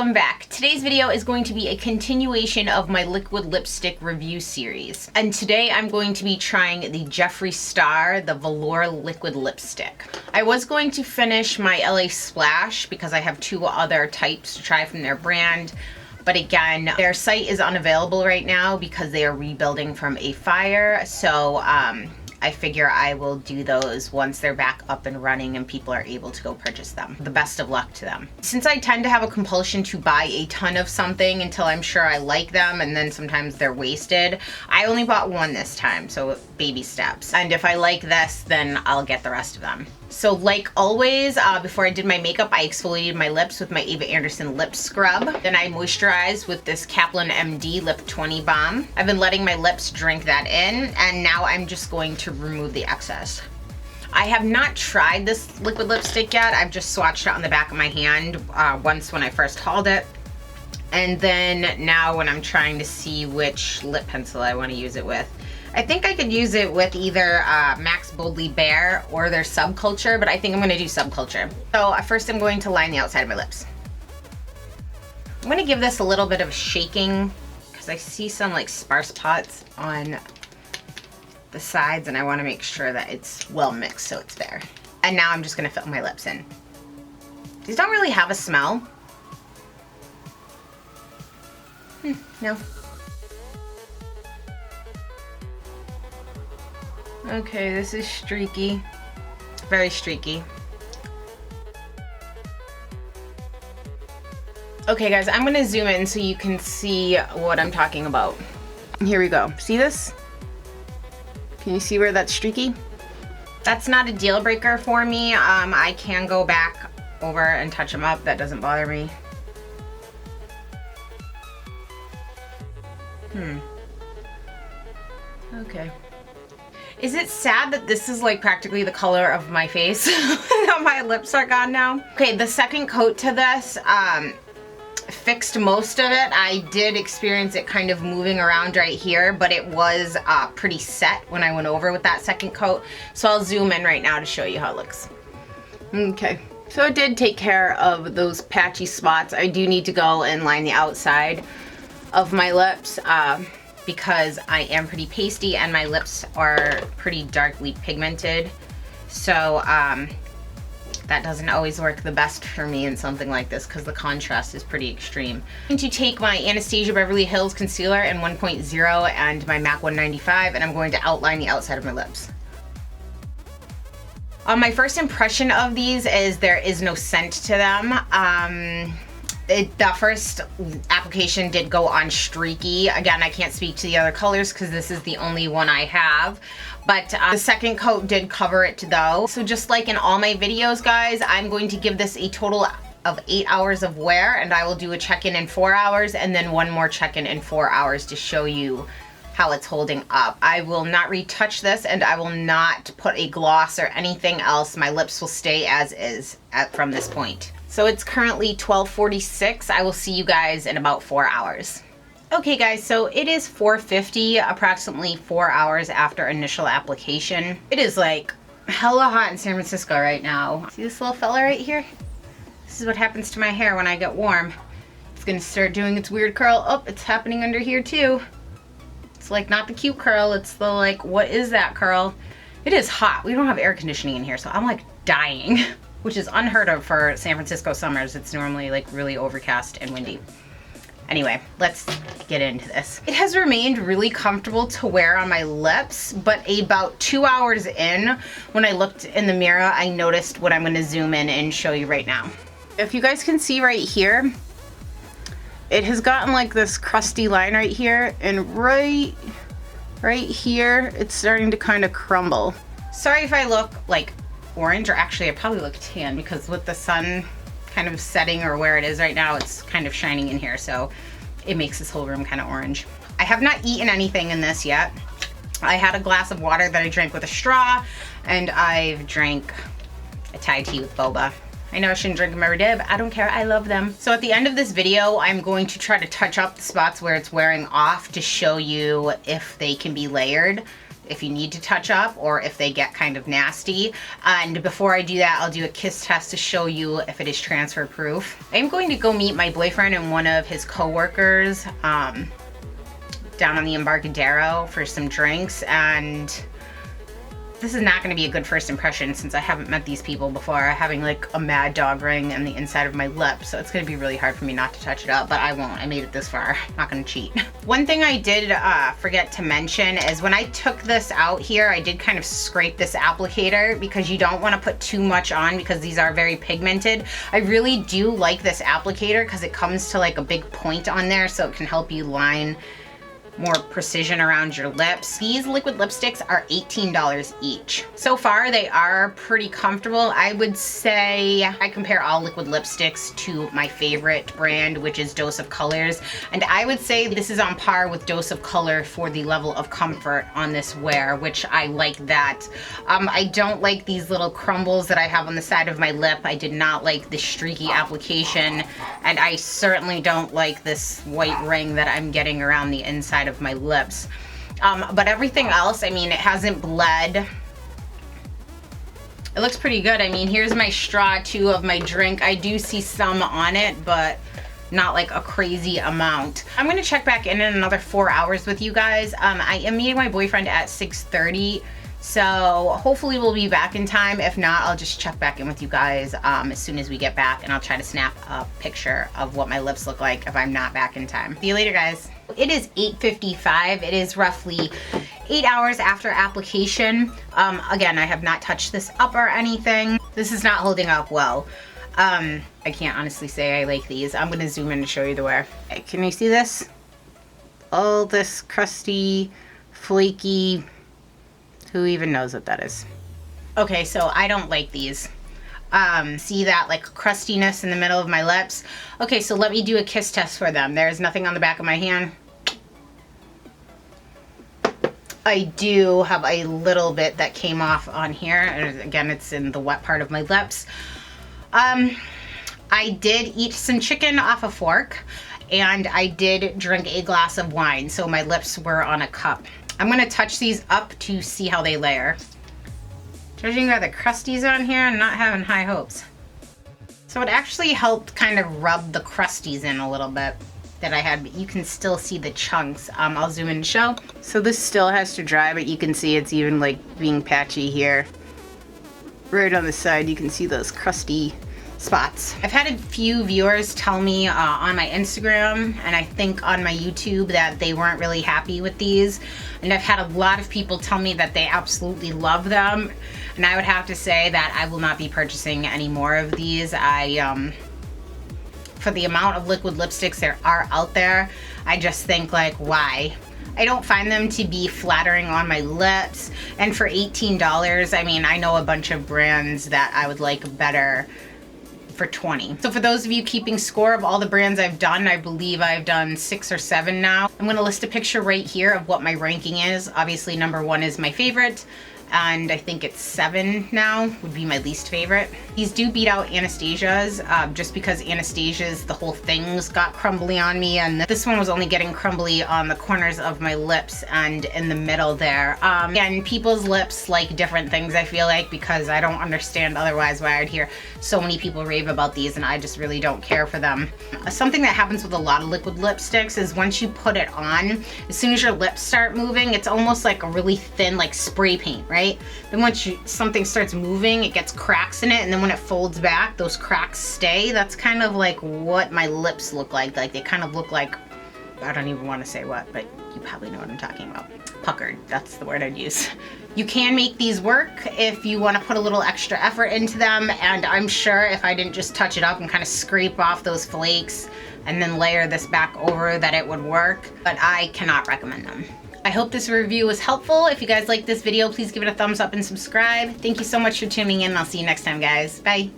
welcome back. Today's video is going to be a continuation of my liquid lipstick review series. And today I'm going to be trying the Jeffree Star, the Velour liquid lipstick. I was going to finish my LA Splash because I have two other types to try from their brand. But again, their site is unavailable right now because they are rebuilding from a fire. So I figure I will do those once they're back up and running and people are able to go purchase them. The best of luck to them. Since I tend to have a compulsion to buy a ton of something until I'm sure I like them, and then sometimes they're wasted, I only bought one this time, so baby steps. And if I like this, then I'll get the rest of them. So like always, before I did my makeup, I exfoliated my lips with my Ava Anderson lip scrub. Then I moisturized with this Kaplan MD Lip 20 Balm. I've been letting my lips drink that in, and now I'm just going to remove the excess. I have not tried this liquid lipstick yet. I've just swatched it on the back of my hand once when I first hauled it. And then now when I'm trying to see which lip pencil I want to use it with. I think I could use it with either Max Boldly Bare or their Subculture, but I think I'm going to do Subculture. So first I'm going to line the outside of my lips. I'm going to give this a little bit of shaking because I see some like sparse spots on the sides and I want to make sure that it's well mixed so it's there. And now I'm just going to fill my lips in. These don't really have a smell. No. Okay, this is streaky. Very streaky. Okay guys, I'm gonna zoom in so you can see what I'm talking about. Here we go. See this? Can you see where that's streaky? That's not a deal breaker for me. I can go back over and touch them up. That doesn't bother me. Okay. Is it sad that this is like practically the color of my face? How my lips are gone now? Okay, the second coat to this fixed most of it. I did experience it kind of moving around right here, but it was pretty set when I went over with that second coat. So I'll zoom in right now to show you how it looks. Okay, so it did take care of those patchy spots. I do need to go and line the outside of my lips. Because I am pretty pasty and my lips are pretty darkly pigmented. So that doesn't always work the best for me in something like this because the contrast is pretty extreme. I'm going to take my Anastasia Beverly Hills Concealer in 1.0 and my MAC 195 and I'm going to outline the outside of my lips. My first impression of these is there is no scent to them. The first application did go on streaky. Again, I can't speak to the other colors because this is the only one I have. But the second coat did cover it though. So just like in all my videos, guys, I'm going to give this a total of 8 hours of wear and I will do a check-in in 4 hours and then one more check-in in 4 hours to show you how it's holding up. I will not retouch this and I will not put a gloss or anything else. My lips will stay as is from this point. So it's currently 12:46. I will see you guys in about 4 hours. Okay guys, so it is 4:50, approximately 4 hours after initial application. It is like hella hot in San Francisco right now. See this little fella right here? This is what happens to my hair when I get warm. It's gonna start doing its weird curl. Oh, it's happening under here too. It's like not the cute curl, it's the like, what is that curl? It is hot. We don't have air conditioning in here, so I'm like dying. Which is unheard of for San Francisco summers. It's normally like really overcast and windy. Anyway, let's get into this. It has remained really comfortable to wear on my lips, but about 2 hours in, when I looked in the mirror, I noticed what I'm gonna zoom in and show you right now. If you guys can see right here, it has gotten like this crusty line right here, and right here, it's starting to kind of crumble. Sorry if I look like orange, or actually I probably look tan because with the sun kind of setting or where it is right now, it's kind of shining in here, so it makes this whole room kind of orange. I have not eaten anything in this yet. I had a glass of water that I drank with a straw, and I've drank a Thai tea with boba. I know I shouldn't drink them every day, but I don't care, I love them. So at the end of this video, I'm going to try to touch up the spots where it's wearing off to show you if they can be layered. if you need to touch up or if they get kind of nasty. And before I do that, I'll do a kiss test to show you if it is transfer proof. I'm going to go meet my boyfriend and one of his co-workers down on the Embarcadero for some drinks, and this is not going to be a good first impression since I haven't met these people before, having like a mad dog ring on the inside of my lip, so it's going to be really hard for me not to touch it up, but I won't. I made it this far. I'm not going to cheat. One thing I did forget to mention is when I took this out here, I did kind of scrape this applicator because you don't want to put too much on because these are very pigmented. I really do like this applicator because it comes to like a big point on there, so it can help you line more precision around your lips. These liquid lipsticks are $18 each. So far, they are pretty comfortable. I would say I compare all liquid lipsticks to my favorite brand, which is Dose of Colors. And I would say this is on par with Dose of Color for the level of comfort on this wear, which I like that. I don't like these little crumbles that I have on the side of my lip. I did not like the streaky application. And I certainly don't like this white ring that I'm getting around the inside of my lips. But everything else, I mean, it hasn't bled. It looks pretty good. I mean, here's my straw too of my drink. I do see some on it, but not like a crazy amount. I'm gonna check back in another 4 hours with you guys. I am meeting my boyfriend at 6:30. So hopefully we'll be back in time. If not, I'll just check back in with you guys as soon as we get back, and I'll try to snap a picture of what my lips look like if I'm not back in time. See you later, guys. It is 8:55. It is roughly 8 hours after application. Again, I have not touched this up or anything. This is not holding up well. I can't honestly say I like these. I'm gonna zoom in to show you the wear. Okay, can you see this? All this crusty, flaky, who even knows what that is? Okay, so I don't like these. See that like crustiness in the middle of my lips? Okay, so let me do a kiss test for them. There's nothing on the back of my hand. I do have a little bit that came off on here. And again, it's in the wet part of my lips. I did eat some chicken off a fork, and I did drink a glass of wine, so my lips were on a cup. I'm gonna touch these up to see how they layer. Judging by the crusties on here, I'm not having high hopes. So it actually helped kind of rub the crusties in a little bit that I had, but you can still see the chunks. I'll zoom in and show. So this still has to dry, but you can see it's even like being patchy here. Right on the side, you can see those crusty spots. I've had a few viewers tell me on my Instagram and I think on my YouTube that they weren't really happy with these. And I've had a lot of people tell me that they absolutely love them. And I would have to say that I will not be purchasing any more of these. For the amount of liquid lipsticks there are out there, I just think like, why? I don't find them to be flattering on my lips. And for $18, I mean, I know a bunch of brands that I would like better for $20. So for those of you keeping score of all the brands I've done, I believe I've done 6 or 7 now. I'm gonna list a picture right here of what my ranking is. Obviously number 1 is my favorite, and I think it's 7 now would be my least favorite. These do beat out Anastasia's, just because Anastasia's, the whole thing's got crumbly on me, and this one was only getting crumbly on the corners of my lips and in the middle there. And people's lips like different things, I feel like, because I don't understand otherwise why I'd hear so many people rave about these, and I just really don't care for them. Something that happens with a lot of liquid lipsticks is once you put it on, as soon as your lips start moving, it's almost like a really thin like spray paint, right? Then once something starts moving, it gets cracks in it, and then when it folds back, those cracks stay. That's kind of like what my lips look like. Like they kind of look like, I don't even want to say what, but you probably know what I'm talking about. Puckered, that's the word I'd use. You can make these work if you want to put a little extra effort into them, and I'm sure if I didn't just touch it up and kind of scrape off those flakes and then layer this back over, that it would work, but I cannot recommend them. I hope this review was helpful. If you guys like this video, please give it a thumbs up and subscribe. Thank you so much for tuning in. I'll see you next time, guys. Bye.